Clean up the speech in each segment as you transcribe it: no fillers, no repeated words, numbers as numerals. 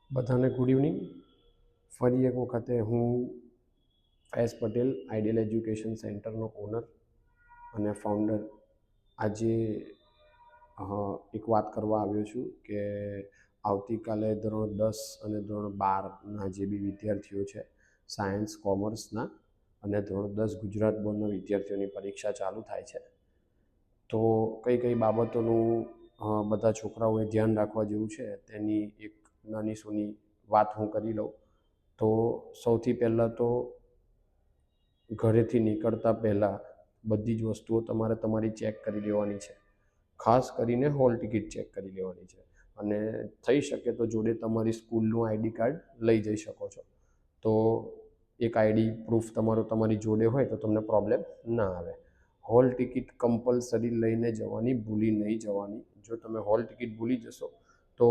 બધાને good evening. ફરી એક વખતે હું ફૈઝ પટેલ, આઈડિયલ એજ્યુકેશન સેન્ટરનો ઓનર અને ફાઉન્ડર આજે એક વાત કરવા આવ્યો છું કે આવતીકાલે ધોરણ 10 અને ધોરણ 12ના જે બી વિદ્યાર્થીઓ છે સાયન્સ કોમર્સના અને ધોરણ 10 ગુજરાત બોર્ડના વિદ્યાર્થીઓની પરીક્ષા ચાલુ થાય છે. તો કઈ કઈ બાબતોનું બધા છોકરાઓએ ધ્યાન રાખવા જેવું છે તેની એક નાની સૂની વાત હું કરી લઉં. તો સૌથી પહેલાં તો ઘરેથી નીકળતા પહેલાં બધી જ વસ્તુઓ તમારે તમારી ચેક કરી લેવાની છે. ખાસ કરીને હોલ ટિકિટ ચેક કરી લેવાની છે અને થઈ શકે તો જોડે તમારી સ્કૂલનું આઈડી કાર્ડ લઈ જઈ શકો છો. તો એક આઈડી પ્રૂફ તમારી જોડે હોય તો તમને પ્રોબ્લેમ ના આવે. હોલ ટિકિટ કમ્પલસરી લઈને જવાની, ભૂલી નહીં જવાની. જો તમે હોલ ટિકિટ ભૂલી જશો તો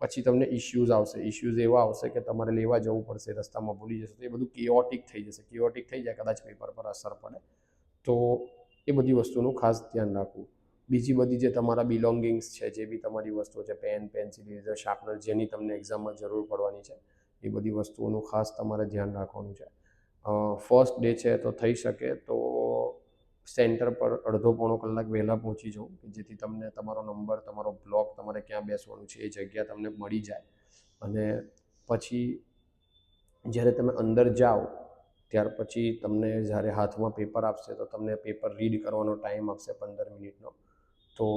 પછી તમને ઇશ્યુઝ આવશે. ઇશ્યુઝ એવા આવશે કે તમારે લેવા જવું પડશે, રસ્તામાં ભૂલી જશો તો એ બધું કેઓટિક થઈ જશે. કેઓટિક થઈ જાય કદાચ પેપર પર અસર પડે. તો એ બધી વસ્તુનું ખાસ ધ્યાન રાખવું. બીજી બધી જે તમારા બિલોંગિંગ્સ છે, જે બી તમારી વસ્તુઓ છે, પેન, પેન્સિલ, ઇરેઝર, શાર્પનર, જેની તમને એક્ઝામમાં જરૂર પડવાની છે, એ બધી વસ્તુઓનું ખાસ તમારે ધ્યાન રાખવાનું છે. ફર્સ્ટ ડે છે તો થઈ શકે તો સેન્ટર પર અડધો પોણો કલાક વહેલા પહોંચી જવું કે જેથી તમને તમારો નંબર, તમારો બ્લોક, તમારે ક્યાં બેસવાનું છે એ જગ્યા તમને મળી જાય. અને પછી જ્યારે તમે અંદર જાઓ ત્યાર પછી તમને જ્યારે હાથમાં પેપર આપશે તો તમને પેપર રીડ કરવાનો ટાઈમ આપશે 15 મિનિટનો. તો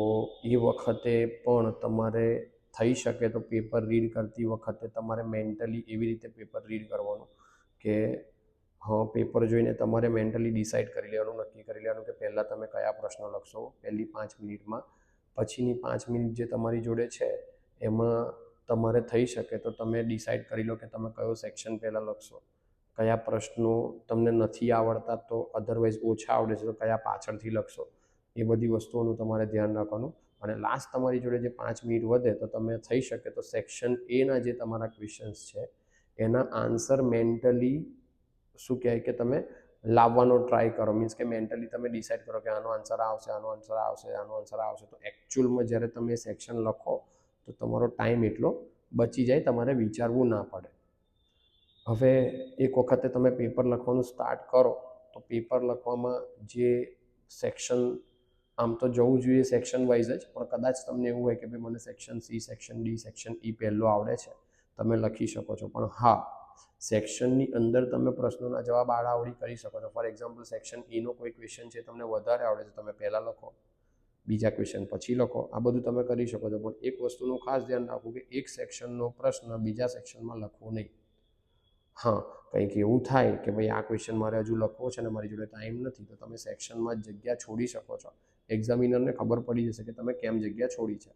એ વખતે પણ તમારે થઈ શકે તો પેપર રીડ કરતી વખતે તમારે મેન્ટલી એવી રીતે પેપર રીડ કરવાનું કે પેપર જોઈને તમારે મેન્ટલી ડિસાઇડ કરી લેવાનું, નક્કી કરી લેવાનું કે પહેલાં તમે કયા પ્રશ્નો લખશો પહેલી 5 મિનિટમાં. પછીની 5 મિનિટ જે તમારી જોડે છે એમાં તમારે થઈ શકે તો તમે ડિસાઇડ કરી લો કે તમે કયો સેક્શન પહેલાં લખશો, કયા પ્રશ્નો તમને નથી આવડતા તો અધરવાઇઝ ઓછા આવડે છે તો કયા પાછળથી લખશો. એ બધી વસ્તુઓનું તમારે ધ્યાન રાખવાનું. અને લાસ્ટ તમારી જોડે જે 5 મિનિટ વધે તો તમે થઈ શકે તો સેક્શન એના જે તમારા ક્વેશ્ચન્સ છે એના આન્સર મેન્ટલી શું કહેવાય કે તમે લાવવાનો ટ્રાય કરો. મીન્સ કે મેન્ટલી તમે ડિસાઇડ કરો કે આનો આન્સર આવશે, આનો આન્સર આવશે, આનો આન્સર આવશે. તો એકચ્યુઅલમાં જ્યારે તમે સેક્શન લખો તો તમારો ટાઈમ એટલો બચી જાય, તમારે વિચારવું ના પડે. હવે એક વખતે તમે પેપર લખવાનું સ્ટાર્ટ કરો તો પેપર લખવામાં જે સેક્શન આમ તો જવું જોઈએ સેક્શન વાઇઝ જ, પણ કદાચ તમને એવું હોય કે ભાઈ મને section C, section D, section E પહેલો આવડે છે, તમે લખી શકો છો. પણ હા, સેક્શનની અંદર તમે પ્રશ્નોના જવાબ આડાઅવળી કરી શકો છો. ફોર એક્ઝામ્પલ સેક્શન ઈનો કોઈ ક્વેશ્ચન છે તમને વધારે આવડે છે, તમે પહેલાં લખો, બીજા ક્વેશ્ચન પછી લખો. આ બધું તમે કરી શકો છો. પણ એક વસ્તુનું ખાસ ધ્યાન રાખવું કે એક સેક્શનનો પ્રશ્ન બીજા સેક્શનમાં લખવો નહીં. હા, કંઈક એવું થાય કે ભાઈ આ ક્વેશ્ચન મારે હજુ લખવો છે અને મારી જોડે ટાઈમ નથી તો તમે સેક્શનમાં જગ્યા છોડી શકો છો. એક્ઝામિનરને ખબર પડી જશે કે તમે કેમ જગ્યા છોડી છે.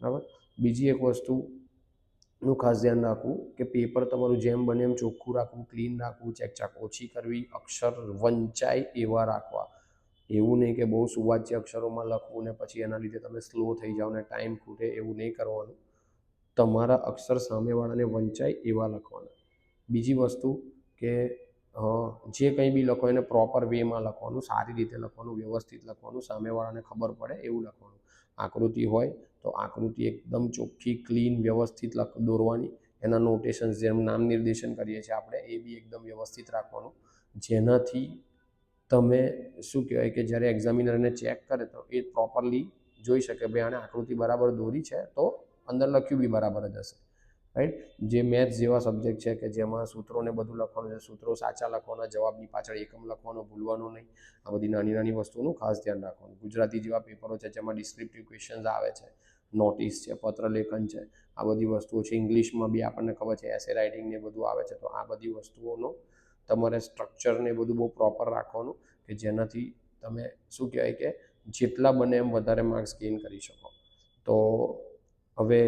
બરાબર. બીજી એક વસ્તુનું ખાસ ધ્યાન રાખવું કે પેપર તમારું જેમ બને એમ ચોખ્ખું રાખવું, ક્લીન રાખવું, ચેકચાક ઓછી કરવી, અક્ષર વંચાય એવા રાખવા. એવું નહીં કે બહુ સુવાચ્ય અક્ષરોમાં લખવું ને પછી એના લીધે તમે સ્લો થઈ જાઓ ને ટાઈમ ખૂટે, એવું નહીં કરવાનું. તમારા અક્ષર સામેવાળાને વંચાય એવા લખવાના. બીજી વસ્તુ કે જે કંઈ બી લખો એને પ્રોપર વેમાં લખવાનું, સારી રીતે લખવાનું, વ્યવસ્થિત લખવાનું, સામેવાળાને ખબર પડે એવું લખવાનું. આકૃતિ હોય તો આકૃતિ એકદમ ચોખ્ખી, ક્લીન, વ્યવસ્થિત દોરવાની. એના નોટેશન્સ જેમ નામ નિર્દેશન કરીએ છીએ આપણે એ બી એકદમ વ્યવસ્થિત રાખવાનું. જેનાથી તમે શું કહેવાય કે જ્યારે એક્ઝામિનર એને ચેક કરે તો એ પ્રોપરલી જોઈ શકે ભાઈ આને આકૃતિ બરાબર દોરી છે તો અંદર લખ્યું બી બરાબર જ હશે. રાઈટ. જે મેથ્સ જેવા સબ્જેક્ટ છે કે જેમાં સૂત્રોને બધું લખવાનું છે, સૂત્રો સાચા લખવાના, જવાબની પાછળ એકમ લખવાનો ભૂલવાનો નહીં. આ બધી નાની નાની વસ્તુઓનું ખાસ ધ્યાન રાખવાનું. ગુજરાતી જેવા પેપરો છે જેમાં ડિસ્ક્રિપ્ટિવ ક્વેશ્ચન્સ આવે છે, નોટિસ છે, પત્રલેખન છે, આ બધી વસ્તુઓ છે. ઇંગ્લિશમાં બી આપણને ખબર છે એસે રાઇટિંગ ને બધું આવે છે. તો આ બધી વસ્તુઓનો તમારે સ્ટ્રક્ચર ને બધું બહુ પ્રોપર રાખવાનું કે જેનાથી તમે શું કહેવાય કે જેટલા બને એમ વધારે માર્ક્સ ગેઇન કરી શકો. તો હવે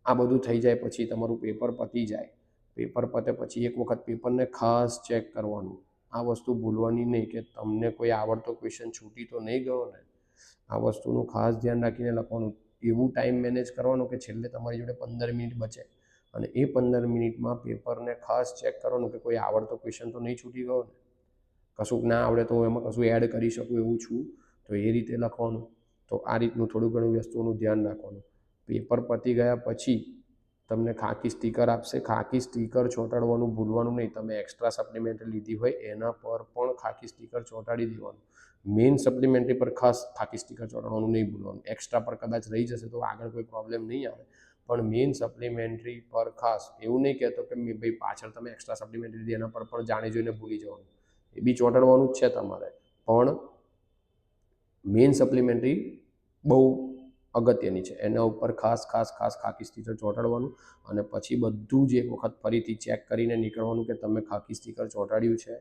આ બધું થઈ જાય પછી તમારું પેપર પતી જાય. પેપર પતે પછી એક વખત પેપરને ખાસ ચેક કરવાનું. આ વસ્તુ ભૂલવાની નહીં કે તમને કોઈ આવડતો ક્વેશ્ચન છૂટી તો નહીં ગયો ને. આ વસ્તુનું ખાસ ધ્યાન રાખીને લખવાનું. એવું ટાઈમ મેનેજ કરવાનું કે છેલ્લે તમારી જોડે 15 મિનિટ બચે અને એ 15 મિનિટમાં પેપરને ખાસ ચેક કરવાનું કે કોઈ આવડતો ક્વેશ્ચન તો નહીં છૂટી ગયો ને. કશુંક ના આવડે તો એમાં કશું એડ કરી શકું એવું છું તો એ રીતે લખવાનું. તો આ રીતનું થોડું ઘણું વસ્તુઓનું ધ્યાન રાખવાનું. પેપર પતી ગયા પછી તમને ખાકી સ્ટીકર આપશે. ખાકી સ્ટીકર ચોંટાડવાનું ભૂલવાનું નહીં. તમે એક્સ્ટ્રા સપ્લિમેન્ટરી લીધી હોય એના પર પણ ખાકી સ્ટીકર ચોંટાડી દેવાનું. મેઇન સપ્લિમેન્ટરી પર ખાસ ખાકી સ્ટીકર ચોંટાડવાનું નહીં ભૂલવાનું. એક્સ્ટ્રા પર કદાચ રહી જશે તો આગળ કોઈ પ્રોબ્લેમ નહીં આવે, પણ મેઇન સપ્લિમેન્ટરી પર ખાસ. એવું નહીં કહેતો કે ભાઈ પાછળ તમે એક્સ્ટ્રા સપ્લિમેન્ટરી લીધી એના પર પણ જાણી જોઈને ભૂલી જવાનું, એ બી ચોંટાડવાનું જ છે તમારે, પણ મેઇન સપ્લિમેન્ટરી બહુ અગત્યની છે. એના ઉપર ખાસ ખાસ ખાસ ખાકી સ્ટીકર ચોંટાડવાનું અને પછી બધું જ એક વખત ફરીથી ચેક કરીને નીકળવાનું કે તમે ખાકી સ્ટીકર ચોંટાડ્યું છે.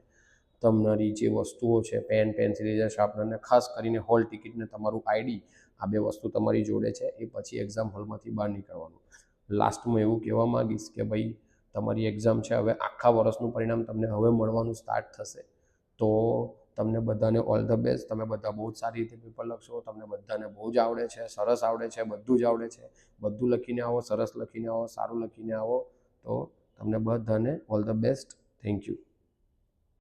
તમારી જે વસ્તુઓ છે, પેન, પેન્સિલ, ઇરેઝર, શાર્પનર, ખાસ કરીને હોલ ટિકિટ ને તમારું આઈડી, આ બે વસ્તુ તમારી જોડે છે. એ પછી એક્ઝામ હોલમાંથી બહાર નીકળવાનું. લાસ્ટમાં એવું કહેવા માંગીશ કે ભાઈ તમારી એક્ઝામ છે, હવે આખા વર્ષનું પરિણામ તમને હવે મળવાનું સ્ટાર્ટ થશે. તો તમને બધાને ઓલ ધ બેસ્ટ. તમે બધા બહુ જ સારી રીતે પેપર લખશો. તમને બધાને બહુ જ આવડે છે, સરસ આવડે છે, બધું જ આવડે છે. બધું લખીને આવો, સરસ લખીને આવો, સારું લખીને આવો. તો તમને બધાને all the best. Thank you.